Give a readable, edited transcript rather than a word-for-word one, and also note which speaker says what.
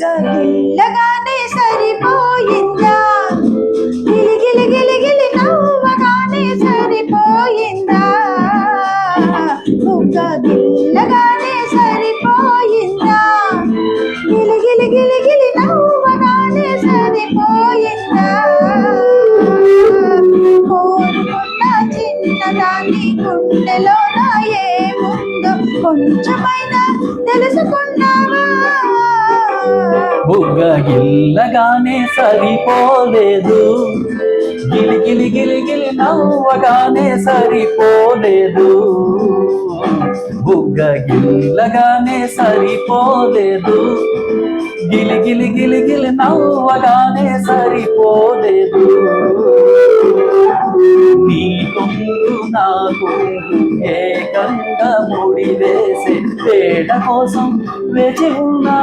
Speaker 1: బుగ్గ గిల్లగానే సరిపోయిందా, గిలి గిలి గిలి గిలి నవ్వగానే సరిపోయిందా, బుగ్గ గిల్లగానే సరిపోయిందా, గిలి గిలి గిలి గిలి నవ్వగానే సరిపోయిందా, కోరుకున్న చిన్నదాన్ని గుండెలోన ఏముందో కొంచెమైనా తెలుసుకున్నావా.
Speaker 2: బుగ్గ గిల్లగానే సరిపోలేదు, గిలి గిలి గిలి గిలి నవ్వగానే సరిపోలేదు, బుగ్గ గిల్లగానే సరిపోలేదు, గిలి గిలి గిలి గిలి నవ్వగానే సరిపోలేదు. నీ కొంగు నా కొంగు ఏకంగా ముడి వేసే తేడ కోసం వేచి ఉన్నా.